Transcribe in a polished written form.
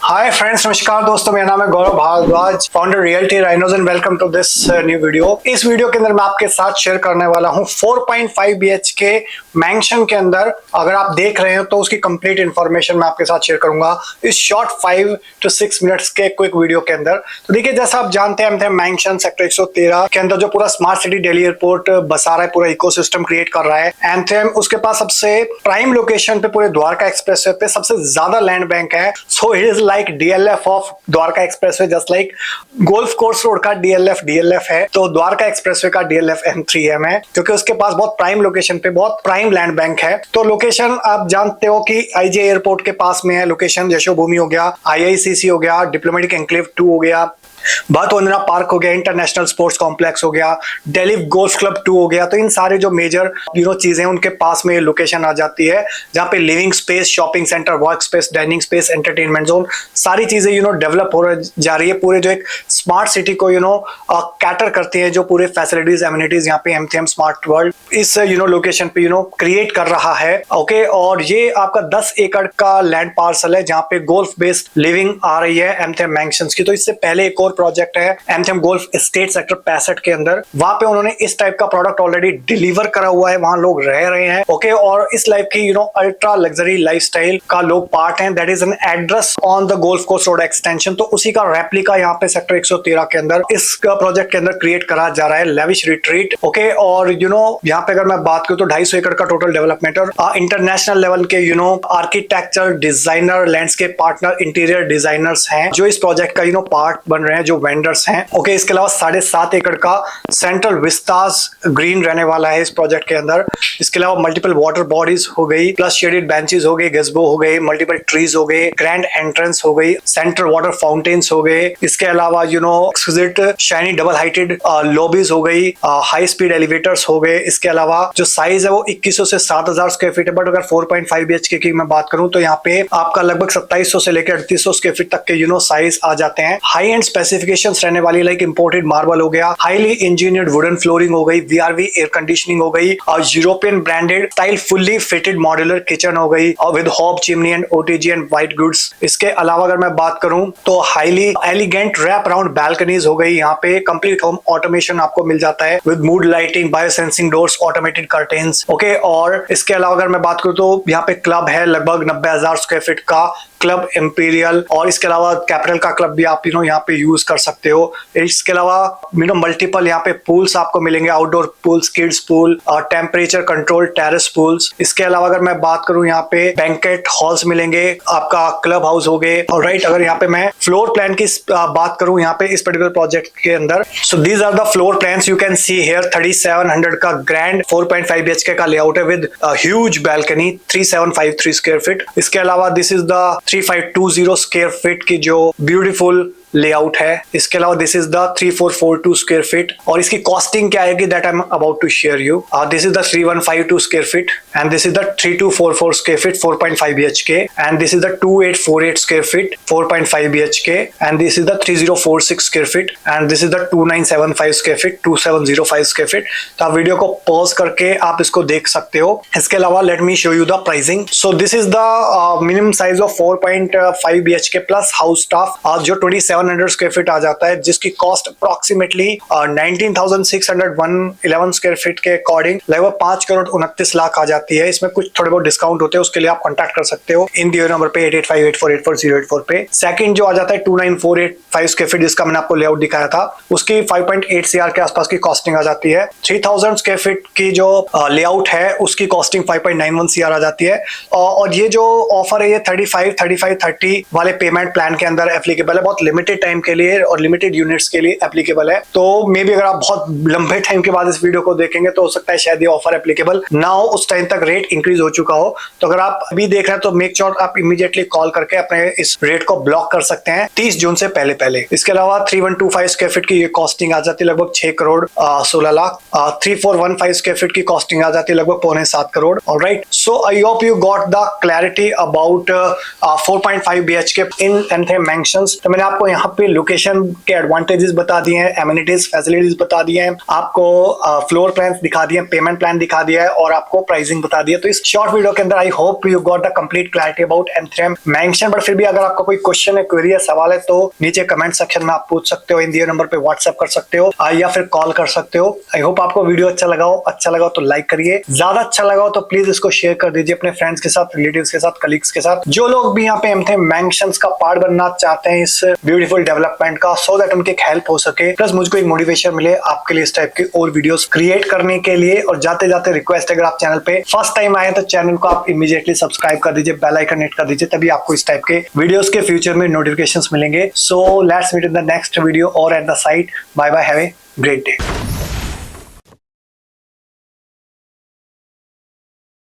Hi friends, नमस्कार दोस्तों, मेरा नाम है Gaurav Bhardwaj, founder realty rhinos and welcome to this new video. इस वीडियो के अंदर मैं आपके साथ शेयर करने वाला हूं 4.5 BHK मैंशन के अंदर। अगर आप देख रहे हो तो उसकी कंप्लीट इंफॉर्मेशन मैं आपके साथ शेयर करूंगा इस शॉर्ट 5 to 6 मिनट्स के क्विक वीडियो के अंदर। तो देखिए, जैसा आप जानते हैं, एमथेम मैंशन सेक्टर 113 के अंदर जो पूरा स्मार्ट सिटी दिल्ली एयरपोर्ट बसा रहा है, पूरा इकोसिस्टम क्रिएट कर रहा है। एमथेम उसके पास सबसे प्राइम लोकेशन पे पूरे द्वारका एक्सप्रेसवे पे सबसे ज्यादा लैंड बैंक है। So it is like DLF of Dwarka expressway, just like golf course road का DLF है, तो द्वारका एक्सप्रेसवे का DLF M3M है, क्योंकि उसके पास बहुत प्राइम लोकेशन पे बहुत प्राइम लैंड बैंक है। तो लोकेशन आप जानते हो कि IJ एयरपोर्ट के पास में है लोकेशन। यशोभूमि हो गया, IICC हो गया, डिप्लोमेटिक एनक्लेव 2 हो गया, बात वंदना पार्क हो गया, इंटरनेशनल स्पोर्ट्स कॉम्प्लेक्स हो गया, दिल्ली गोल्फ क्लब 2 हो गया। तो इन सारे जो मेजर चीजें उनके पास में लोकेशन आ जाती है, जहाँ पे living space, shopping centre, work space, dining space, entertainment zone, सारी चीजें डेवलप हो जा रही है। पूरे जो एक स्मार्ट सिटी को कैटर करती है, जो पूरे फैसिलिटीज एमिनिटीज यहाँ पे एमथेम स्मार्ट वर्ल्ड इस लोकेशन पे क्रिएट कर रहा है। ओके, और ये आपका 10 एकड़ का लैंड पार्सल है, जहाँ पे गोल्फ बेस्ड लिविंग आ रही है एमथेम मैंशंस की। तो इससे पहले एक और प्रोजेक्ट है एमथेम गोल्फ एस्टेट सेक्टर 65 के अंदर, वहां पे उन्होंने इस टाइप का प्रोडक्ट ऑलरेडी डिलीवर करा हुआ है, वहां लोग रह रहे हैं। ओके, और इस लाइफ की अल्ट्रा लग्जरी लाइफस्टाइल का लोग पार्ट हैं। That is an address on the golf course road extension. तो उसी का रेप्लिका यहाँ पे सेक्टर 113 के अंदर इस प्रोजेक्ट के अंदर क्रिएट करा जा रहा है, लेविश रिट्रीट। ओके, और यहाँ पे अगर मैं बात करूं तो 250 एकड़ का टोटल डेवलपमेंट और इंटरनेशनल लेवल के architecture, designer, landscape partner, interior designers हैं जो इस प्रोजेक्ट का पार्ट बन रहे हैं, जो वेंडर्स हैं। ओके, इसके अलावा 7.5 एकड़ का सेंट्रल विस्तास ग्रीन रहने वाला है इस प्रोजेक्ट के अंदर। इसके अलावा मल्टीपल वाटर बॉडीज हो गई, प्लस शेडेड बेंचेस हो गए, गजबो हो गए, मल्टीपल ट्रीज हो गए, ग्रैंड एंट्रेंस हो गई, सेंट्रल वाटर फाउंटेन्स हो गए। इसके अलावा exquisite shiny double heighted lobbies हो गई, हाई स्पीड एलिवेटर्स हो गए। इसके अलावा जो साइज है वो 2100 से 7000 स्क्वायर फीट है। बट अगर 4.5 BHK की मैं बात करूं तो यहाँ पे आपका लगभग 2700 से लेकर 3800 स्क्वायर फीट तक के साइज आ जाते हैं। हाई एंड स्पेसिफिकेशंस रहने वाली, लाइक इंपोर्टेड मार्बल हो गया, हाईली इंजीनियर्ड वुडन फ्लोरिंग हो गई, VRV एयर कंडीशनिंग हो गई, और European branded style fully fitted modular kitchen हो गई, और with hob chimney and OTG and white goods. इसके अलावा अगर मैं बात करूं तो highly elegant wrap around balconies हो गई। यहाँ पे कंप्लीट होम ऑटोमेशन आपको मिल जाता है with mood lighting, biosensing doors, automated curtains. Okay, और इसके अलावा अगर मैं बात करूं तो यहाँ पे क्लब है लगभग 90,000 स्क्वायर फीट का क्लब इंपीरियल, और इसके अलावा कैपिटल का क्लब भी आप यहाँ पे यूज कर सकते हो। इसके अलावा मल्टीपल यहाँ पे पूल्स आपको मिलेंगे, outdoor pools, kids pool, temperature control terrace pools. इसके अलावा अगर मैं बात करूं यहाँ पे बैंकेट हॉल्स मिलेंगे, आपका क्लब हाउस हो गए। और राइट, अगर यहाँ पे मैं फ्लोर प्लान की बात करूं यहाँ पे इस पर्टिकुलर प्रोजेक्ट के अंदर, so these are the floor plans you can see here. 3700 का ग्रैंड 4.5 BHK का लेआउट है with huge balcony 3753 square feet. इसके अलावा this is the 3520 square feet की जो ब्यूटीफुल लेआउट है। इसके अलावा this is the 3442 square feet, और इसकी कॉस्टिंग क्या आएगी that I am about to share you. This is the 3152 square feet, and this is the 3244 square feet 4.5 BHK, and this is the 2848 square feet 4.5 BHK, and this is the 3046 square feet, and this is the 2975 square feet 2705 square feet. तो आप video को pause करके आप इसको देख सकते हो। इसके अलावा let me show you the pricing. So this is the minimum size of 4.5 BHK plus house staff, जो 2700 स्क्वायर फीट आ जाता है, जिसकी कॉस्ट अप्रोक्सीमेटली 19,611 स्क्वायर फीट के अकॉर्डिंग लगभग 5 करोड़ 29 लाख आ जाती है। इसमें कुछ थोड़े बहुत डिस्काउंट होते हैं, उसके लिए आप कॉन्टैक्ट कर सकते हो इन दिए नंबर पे 8858484084 पे। सेकंड जो आ जाता है 29,485 स्क्वायर फीट, जिसका मैंने आपको लेआउट दिखाया था, उसकी 5.8 CR के आसपास की कॉस्टिंग आ जाती है। 3000 स्क्वायर फीट की जो लेआउट है उसकी कॉस्टिंग 5.91 CR आ जाती है। और ये जो ऑफर है ये 35-35-30 वाले पेमेंट प्लान के अंदर एप्लीकेबल है, बहुत लिमिटेड टाइम के लिए और लिमिटेड यूनिट्स के लिए एप्लीकेबल है। तो मे बी अगर आप बहुत लंबे टाइम के बाद इस वीडियो को देखेंगे तो हो सकता है शायद ये ऑफर एप्लीकेबल ना हो, उस टाइम तक रेट इंक्रीज हो चुका हो। तो अगर आप अभी देख रहे हैं तो मेक श्योर आप इमीडिएटली कॉल करके अपने इस रेट को ब्लॉक कर सकते हैं 30 जून से पहले। इसके अलावा 3125 स्क्वायर फीट की ये कॉस्टिंग आ जाती है लगभग 6 करोड़ 16 लाख। 3415 स्क्वायर फीट की कॉस्टिंग आ जाती है लगभग 6.25 crore. Alright, so I hope you got the clarity about 4.5 BHK in एमथेम मैंशंस। तो मैंने आपको यहाँ पे लोकेशन के एडवांटेजेस बता दिए हैं, एमिनिटीज फैसिलिटीज बता दिए हैं, आपको फ्लोर प्लान दिखा दिए, पेमेंट प्लान दिखा दिया है और आपको प्राइसिंग बता दिया। तो इस शॉर्ट वीडियो के अंदर I hope you got the complete clarity about एंथ्रियम मैंशन। बट फिर भी अगर आपका कोई क्वेश्चन है, क्वेरी है, सवाल है तो नीचे कमेंट सेक्शन में आप पूछ सकते हो, इन दिए नंबर पे व्हाट्सएप कर सकते हो या फिर कॉल कर सकते हो। आई होप आपको वीडियो अच्छा लगा हो तो लाइक करिए, ज्यादा अच्छा लगा हो तो प्लीज इसको शेयर कर दीजिए अपने फ्रेंड्स के साथ, रिलेटिव्स के साथ, कलीग्स के साथ, जो लोग भी यहाँ पे एंथ्रियम मैंशंस का पार्ट बनना चाहते हैं इस ब्यूटीफुल डेवलपमेंट का, सो दैट उनकी हेल्प हो सके, प्लस मुझको एक मोटिवेशन मिले आपके लिए इस टाइप की और वीडियोस क्रिएट करने के लिए। और जाते जाते रिक्वेस्ट, अगर आप चैनल पे फर्स्ट टाइम आए तो चैनल को आप इमीडिएटली सब्सक्राइब कर दीजिए, बेल आइकन हिट कर दीजिए, तभी आपको इस टाइप के वीडियोस के फ्यूचर में नोटिफिकेशंस मिलेंगे। So let's meet in the next video और at the site. Bye bye, have a great day.